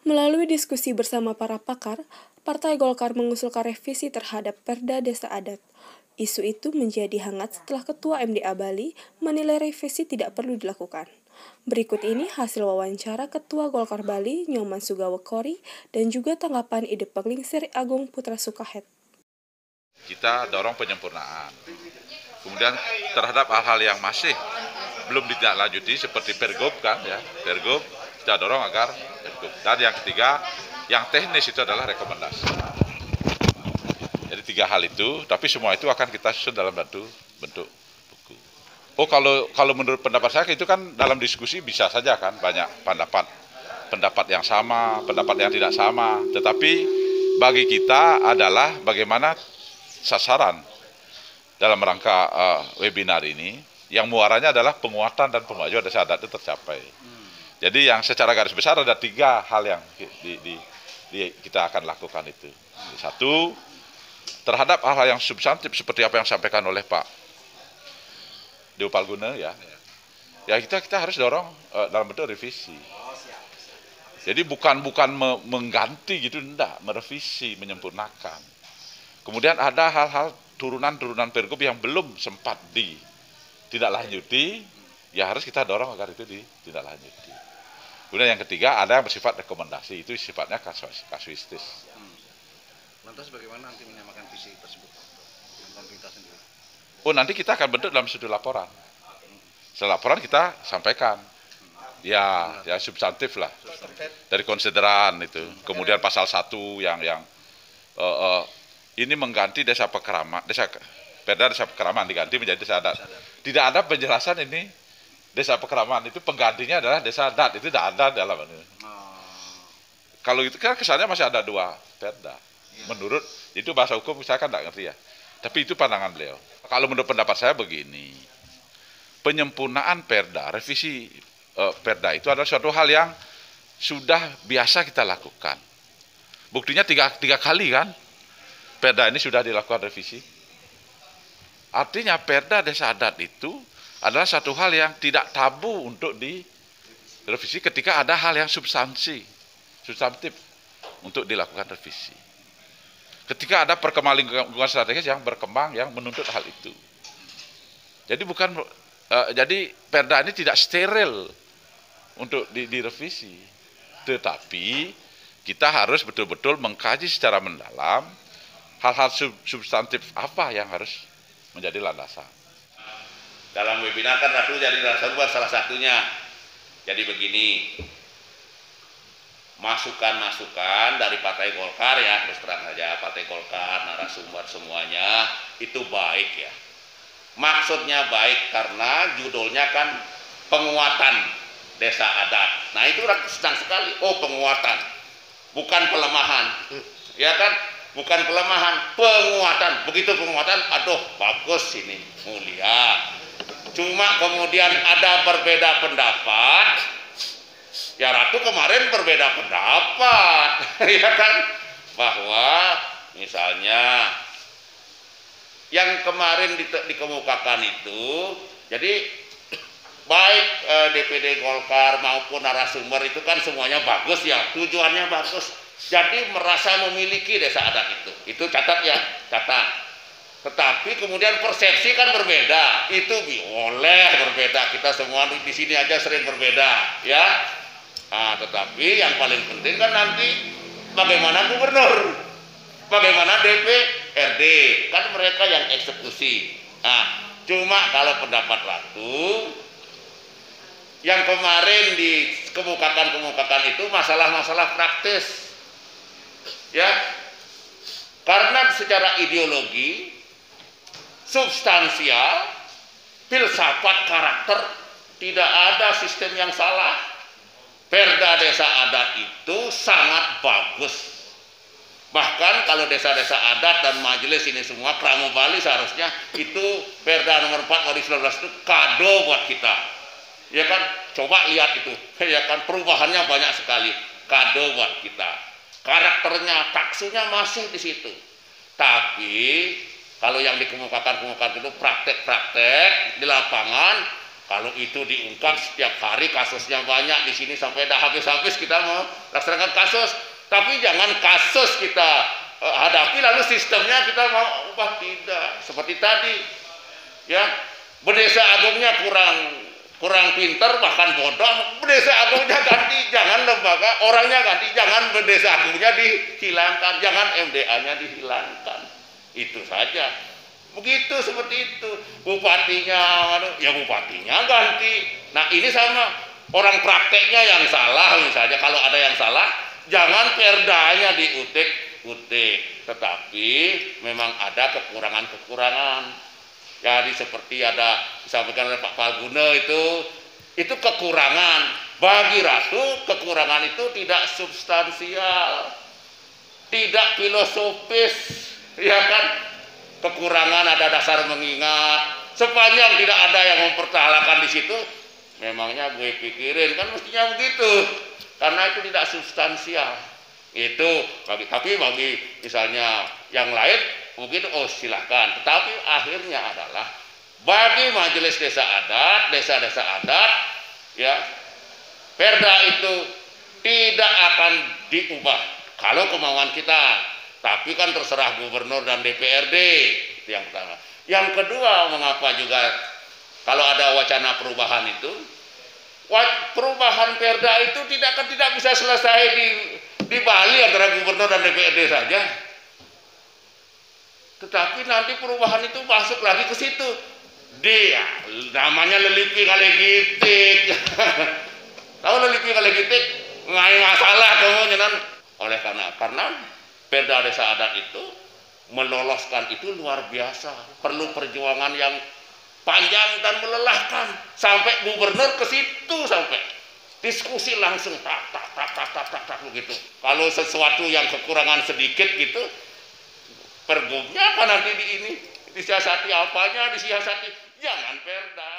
Melalui diskusi bersama para pakar, Partai Golkar mengusulkan revisi terhadap Perda Desa Adat. Isu itu menjadi hangat setelah Ketua MDA Bali menilai revisi tidak perlu dilakukan. Berikut ini hasil wawancara Ketua Golkar Bali, Nyoman Sugawekori, dan juga tanggapan ide Penglingsir Agung Putra Sukahet. Kita dorong penyempurnaan. Kemudian terhadap hal-hal yang masih belum ditindaklanjuti seperti Pergub kan ya, Pergub kita dorong agar Pergub. Dan yang ketiga, yang teknis itu adalah rekomendasi. Jadi 3 hal itu, tapi semua itu akan kita susun dalam bentuk buku. Oh kalau menurut pendapat saya itu kan dalam diskusi bisa saja kan banyak pendapat yang sama, pendapat yang tidak sama. Tetapi bagi kita adalah bagaimana sasaran dalam rangka webinar ini yang muaranya adalah penguatan dan pemajuan desa adat itu tercapai. Jadi yang secara garis besar ada 3 hal yang kita akan lakukan itu. Satu, terhadap hal-hal yang substantif seperti apa yang disampaikan oleh Pak Dewa Palguna ya kita harus dorong dalam bentuk revisi. Jadi bukan mengganti gitu, enggak, merevisi, menyempurnakan. Kemudian ada hal-hal turunan Pergub yang belum sempat ditindaklanjuti, ya harus kita dorong agar itu ditindaklanjuti. Kemudian yang ketiga ada yang bersifat rekomendasi, itu sifatnya kasuistis. Lantas bagaimana nanti menyamakan visi tersebut dengan pemerintah sendiri? Oh nanti kita akan bentuk dalam studi laporan. Setelah laporan kita sampaikan. Ya substantif lah. Dari konsideran itu. Kemudian pasal 1 yang ini mengganti Perda Desa Pekeraman diganti menjadi desa adat. Tidak ada penjelasan ini desa Pekeraman itu penggantinya adalah desa adat, itu tidak ada dalam ini. Kalau itu kan kesannya masih ada 2 perda. Menurut itu bahasa hukum saya kan tidak ngerti ya. Tapi itu pandangan beliau. Kalau menurut pendapat saya begini, penyempurnaan perda, revisi perda itu adalah suatu hal yang sudah biasa kita lakukan. Buktinya tiga kali kan perda ini sudah dilakukan revisi. Artinya perda desa adat itu adalah satu hal yang tidak tabu untuk direvisi ketika ada hal yang substantif untuk dilakukan revisi. Ketika ada perkembangan lingkungan strategis yang berkembang yang menuntut hal itu. Jadi jadi perda ini tidak steril untuk direvisi. Tetapi kita harus betul-betul mengkaji secara mendalam hal-hal substantif apa yang harus menjadi landasan. Dalam webinar kan Ratu jadi narasumber salah satunya. Jadi begini, masukan-masukan dari Partai Golkar ya, terus terang saja Partai Golkar, narasumber semuanya itu baik ya. Maksudnya baik karena judulnya kan penguatan desa adat. Nah itu senang sekali, oh penguatan, bukan pelemahan, ya kan? Bukan pelemahan, penguatan. Begitu penguatan, aduh bagus ini, mulia. Cuma kemudian ada berbeda pendapat. Ya Ratu kemarin berbeda pendapat, ya kan, bahwa misalnya yang kemarin dikemukakan itu, jadi baik DPD Golkar maupun narasumber itu kan semuanya bagus ya, tujuannya bagus. Jadi merasa memiliki desa adat itu catat ya, catat. Tetapi kemudian persepsi kan berbeda, itu boleh berbeda. Kita semua di sini aja sering berbeda, ya. Nah, tetapi yang paling penting kan nanti bagaimana gubernur, bagaimana DPRD, kan mereka yang eksekusi. Nah, cuma kalau pendapat Ratu, yang kemarin dikemukakan itu masalah-masalah praktis, ya, karena secara ideologi, substansial, filsafat, karakter, tidak ada sistem yang salah. Perda desa adat itu sangat bagus. Bahkan kalau desa-desa adat dan majelis ini semua, Kramo Bali seharusnya itu Perda nomor 4 2019 itu kado buat kita. Ya kan, coba lihat itu, ya kan, perubahannya banyak sekali, kado buat kita. Karakternya, taksunya masih di situ. Tapi kalau yang dikemukakan itu praktek-praktek di lapangan, Kalau itu diungkap setiap hari kasusnya banyak di sini sampai dah habis-habis kita mau laksanakan kasus. Tapi jangan kasus kita hadapi lalu sistemnya kita mau ubah, tidak. Seperti tadi, ya, berdesa agungnya kurang pinter bahkan bodoh, berdesa agungnya ganti, jangan lembaga orangnya ganti, jangan berdesa agungnya dihilangkan, jangan MDA-nya dihilangkan. Itu saja. Begitu, seperti itu. Bupatinya, ya bupatinya ganti. Nah ini sama, orang prakteknya yang salah misalnya. Kalau ada yang salah, jangan perdanya diutik-utik. Tetapi memang ada kekurangan-kekurangan. Jadi seperti ada disampaikan oleh Pak Palguna itu kekurangan. Bagi Ratu, kekurangan itu tidak substansial, tidak filosofis, ya kan? Kekurangan ada dasar mengingat. Sepanjang tidak ada yang mempertahankan di situ, memangnya gue pikirin kan mestinya begitu. Karena itu tidak substansial. Itu tapi bagi misalnya yang lain mungkin silahkan. Tetapi akhirnya adalah bagi majelis desa adat, desa-desa adat, ya, perda itu tidak akan diubah kalau kemauan kita. Tapi kan terserah gubernur dan DPRD, itu yang pertama. Yang kedua, mengapa juga kalau ada wacana perubahan itu, perubahan perda itu tidak bisa selesai di Bali antara gubernur dan DPRD saja. Tetapi nanti perubahan itu masuk lagi ke situ. Dia namanya lelipi kali gitik. Tahu lelipi kali gitik? Nggak masalah kemudian. Oleh karena perda desa adat itu meloloskan itu luar biasa, perlu perjuangan yang panjang dan melelahkan sampai gubernur ke situ, sampai diskusi langsung tak begitu. Kalau sesuatu yang kekurangan sedikit gitu, pergubnya kan nanti disiasati apanya, disiasati, jangan perda.